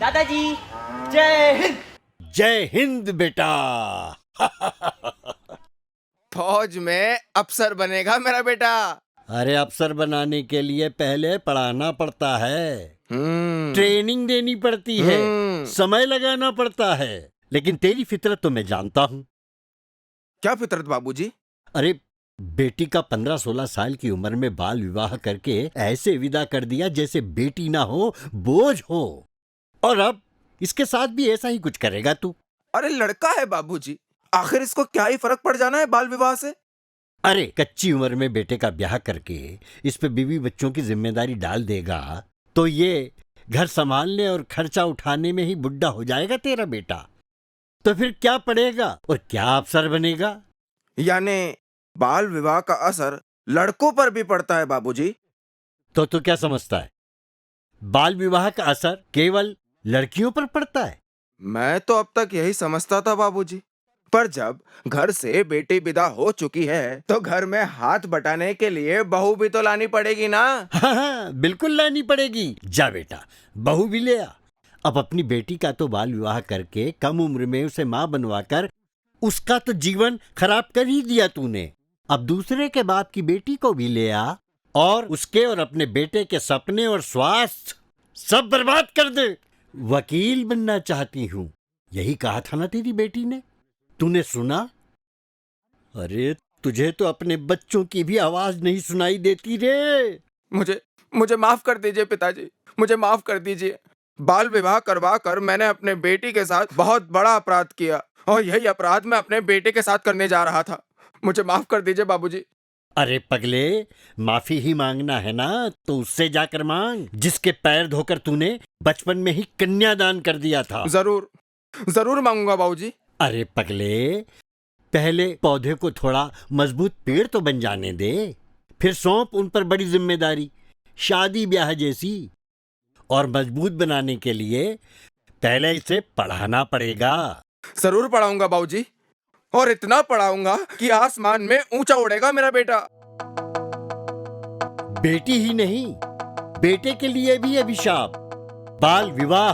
दादाजी जय हिंद। जय हिंद बेटा। फौज में अफसर बनेगा मेरा बेटा। अरे अफसर बनाने के लिए पहले पढ़ाना पड़ता है, ट्रेनिंग देनी पड़ती है, समय लगाना पड़ता है। लेकिन तेरी फितरत तो मैं जानता हूं। क्या फितरत बाबूजी? अरे बेटी का 15-16 साल की उम्र में बाल विवाह करके ऐसे विदा कर दिया जैसे बेटी ना हो, बोझ हो। और अब इसके साथ भी ऐसा ही कुछ करेगा तू? अरे लड़का है बाबूजी, आखिर इसको क्या ही फर्क पड़ जाना है बाल विवाह से। अरे कच्ची उम्र में बेटे का ब्याह करके इस पे बीवी बच्चों की जिम्मेदारी डाल देगा तो ये घर संभालने और खर्चा उठाने में ही बुढ़ा हो जाएगा तेरा बेटा। तो फिर क्या पढ़ेगा और क्या अफसर बनेगा? यानी बाल विवाह का असर लड़कों पर भी पड़ता है बाबूजी। तो तू क्या समझता है, बाल विवाह का असर केवल लड़कियों पर पड़ता है? मैं तो अब तक यही समझता था बाबूजी, पर जब घर से बेटी विदा हो चुकी है तो घर में हाथ बटाने के लिए बहू भी तो लानी पड़ेगी ना। हाँ, बिल्कुल लानी पड़ेगी। जा बेटा, बहू भी ले आ। अब अपनी बेटी का तो बाल विवाह करके कम उम्र में उसे मां बनवाकर उसका तो जीवन खराब कर ही दिया तूने। अब दूसरे के बाप की बेटी को भी ले आ और उसके और अपने बेटे के सपने और स्वास्थ्य सब बर्बाद कर दे। वकील बनना चाहती हूं, यही कहा था ना तेरी बेटी ने? तूने सुना? अरे तुझे तो अपने बच्चों की भी आवाज नहीं सुनाई देती रे। मुझे मुझे माफ कर दीजिए पिताजी, मुझे माफ कर दीजिए। बाल विवाह करवा कर मैंने अपने बेटी के साथ बहुत बड़ा अपराध किया और यही अपराध मैं अपने बेटे के साथ करने जा रहा था। मुझे माफ कर दीजिए बाबूजी। अरे पगले, माफी ही मांगना है ना तो उससे जाकर मांग जिसके पैर धोकर तूने बचपन में ही कन्यादान कर दिया था। जरूर जरूर मांगूंगा बाबूजी। अरे पगले, पहले पौधे को थोड़ा मजबूत पेड़ तो बन जाने दे, फिर सौंप उन पर बड़ी जिम्मेदारी, शादी ब्याह जैसी। और मजबूत बनाने के लिए पहले इसे पढ़ाना पड़ेगा। जरूर पढ़ाऊंगा बाबूजी, और इतना पढ़ाऊंगा कि आसमान में ऊंचा उड़ेगा मेरा बेटा। बेटी ही नहीं, बेटे के लिए भी अभिशाप, बाल विवाह।